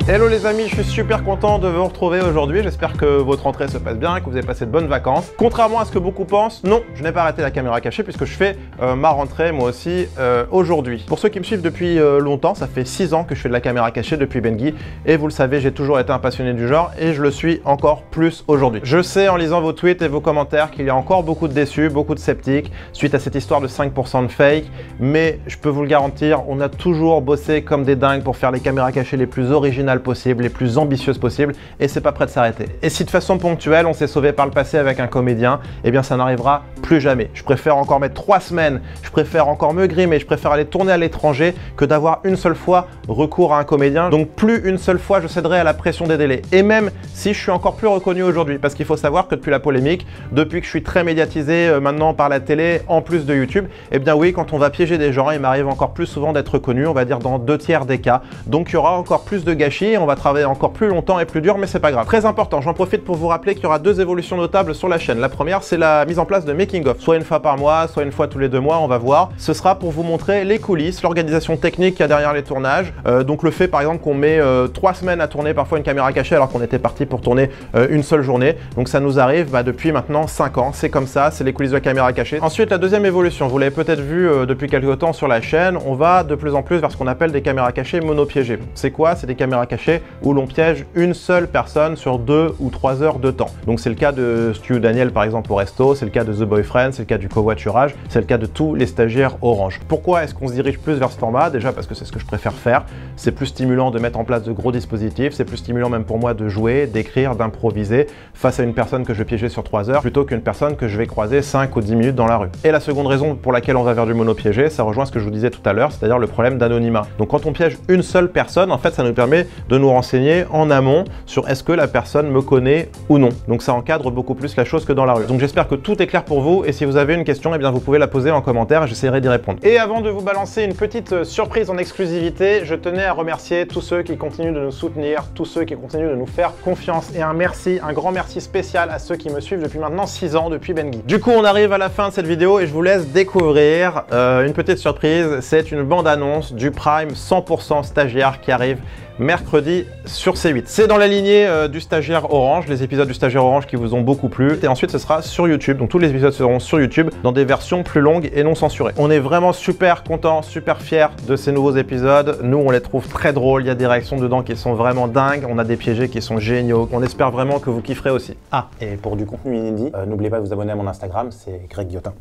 Hello les amis, je suis super content de vous retrouver aujourd'hui. J'espère que votre rentrée se passe bien, que vous avez passé de bonnes vacances. Contrairement à ce que beaucoup pensent, non, je n'ai pas arrêté la caméra cachée puisque je fais ma rentrée moi aussi aujourd'hui. Pour ceux qui me suivent depuis longtemps, ça fait 6 ans que je fais de la caméra cachée depuis Benguy et vous le savez, j'ai toujours été un passionné du genre et je le suis encore plus aujourd'hui. Je sais en lisant vos tweets et vos commentaires qu'il y a encore beaucoup de déçus, beaucoup de sceptiques suite à cette histoire de 5% de fake, mais je peux vous le garantir, on a toujours bossé comme des dingues pour faire les caméras cachées les plus originales possibles, les plus ambitieuses possibles, et c'est pas prêt de s'arrêter. Et si de façon ponctuelle on s'est sauvé par le passé avec un comédien, eh bien ça n'arrivera plus jamais. Je préfère encore mettre 3 semaines, je préfère encore me grimer, je préfère aller tourner à l'étranger que d'avoir une seule fois recours à un comédien. Donc plus une seule fois je céderai à la pression des délais. Et même si je suis encore plus reconnu aujourd'hui, parce qu'il faut savoir que depuis la polémique, depuis que je suis très médiatisé maintenant par la télé, en plus de YouTube, eh bien oui, quand on va piéger des gens, il m'arrive encore plus souvent d'être reconnu, on va dire dans 2/3 des cas. Donc il y aura encore plus de gâchis, on va travailler encore plus longtemps et plus dur, mais c'est pas grave. Très important, j'en profite pour vous rappeler qu'il y aura 2 évolutions notables sur la chaîne. La première, c'est la mise en place de making-of, soit une fois par mois, soit une fois tous les 2 mois, on va voir. Ce sera pour vous montrer les coulisses, l'organisation technique qu'il y a derrière les tournages. Donc le fait par exemple qu'on met 3 semaines à tourner parfois une caméra cachée alors qu'on était parti pour tourner une seule journée. Donc ça nous arrive depuis maintenant 5 ans, c'est comme ça, c'est les coulisses de la caméra cachée. Ensuite, la deuxième évolution, vous l'avez peut-être vu depuis quelques temps sur la chaîne, on va de plus en plus vers ce qu'on appelle des caméras cachées monopiégées. C'est quoi? C'est des caméras cachées où l'on piège une seule personne sur 2 ou 3 heures de temps. Donc c'est le cas de Stu Daniel par exemple au resto, c'est le cas de The Boyfriend, c'est le cas du covoiturage, c'est le cas de tous les stagiaires Orange. Pourquoi est-ce qu'on se dirige plus vers ce format? Déjà parce que c'est ce que je préfère faire. C'est plus stimulant de mettre en place de gros dispositifs, c'est plus stimulant même pour moi de jouer, d'écrire, d'improviser face à une personne que je vais piéger sur 3 heures plutôt qu'une personne que je vais croiser 5 ou 10 minutes dans la rue. Et la seconde raison pour laquelle on va vers du monopiégé, ça rejoint ce que je vous disais tout à l'heure, c'est-à-dire le problème d'anonymat. Donc quand on piège une seule personne, en fait ça nous permet de nous renseigner en amont sur est-ce que la personne me connaît ou non. Donc ça encadre beaucoup plus la chose que dans la rue. Donc j'espère que tout est clair pour vous et si vous avez une question, eh bien vous pouvez la poser en commentaire et j'essaierai d'y répondre. Et avant de vous balancer une petite surprise en exclusivité, je tenais à remercier tous ceux qui continuent de nous soutenir, tous ceux qui continuent de nous faire confiance et un merci, un grand merci spécial à ceux qui me suivent depuis maintenant 6 ans, depuis Benguy. Du coup, on arrive à la fin de cette vidéo et je vous laisse découvrir une petite surprise. C'est une bande-annonce du Prime 100% stagiaire qui arrive mercredi sur C8. C'est dans la lignée du stagiaire Orange, les épisodes du stagiaire Orange qui vous ont beaucoup plu. Et ensuite, ce sera sur YouTube. Donc tous les épisodes seront sur YouTube dans des versions plus longues et non censurées. On est vraiment super contents, super fiers de ces nouveaux épisodes. Nous, on les trouve très drôles. Il y a des réactions dedans qui sont vraiment dingues. On a des piégés qui sont géniaux. On espère vraiment que vous kifferez aussi. Ah, et pour du contenu inédit, n'oubliez pas de vous abonner à mon Instagram, c'est Greg Guillotin.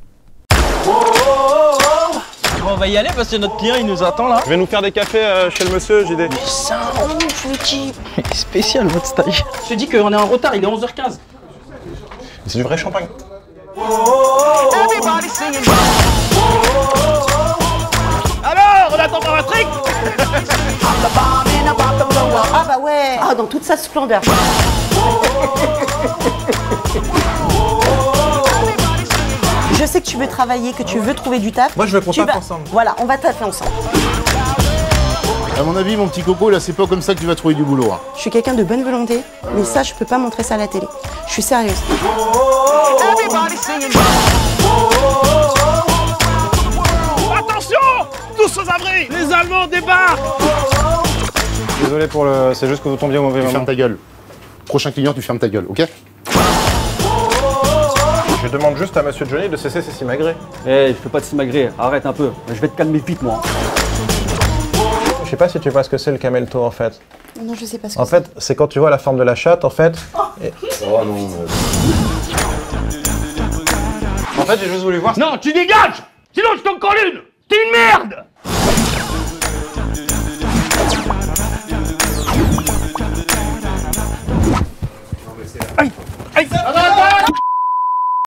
Bon, on va y aller parce que notre client il nous attend là. Je vais nous faire des cafés chez le monsieur, JD. Mais ça, je vous dis. Spécial votre stage. Je te dis qu'on est en retard, il est 11h15. C'est du vrai champagne. Alors, on attend par la trick. Ah bah ouais, ah, dans toute sa splendeur. Je sais que tu veux travailler, que tu veux trouver du taf. Moi, je veux qu'on taffe ensemble. Voilà, on va taffer ensemble. À mon avis, mon petit coco, là, c'est pas comme ça que tu vas trouver du boulot. Hein. Je suis quelqu'un de bonne volonté, mais ça, je peux pas montrer ça à la télé. Je suis sérieuse. Attention, tous aux abris. Les Allemands débarquent. Désolé pour le... C'est juste que vous tombiez au mauvais Tu moment. fermes ta gueule. Prochain client, tu fermes ta gueule, ok? Je demande juste à monsieur Johnny de cesser ses simagrées. Eh, je fais pas de simagrée, arrête un peu. Je vais te calmer vite, moi. Je sais pas si tu vois ce que c'est le camelto en fait. Non, je sais pas ce que En fait, c'est quand tu vois la forme de la chatte en fait. Et... Oh non. En fait, j'ai juste voulu voir. Non, tu dégages. Sinon, je t'en colle une.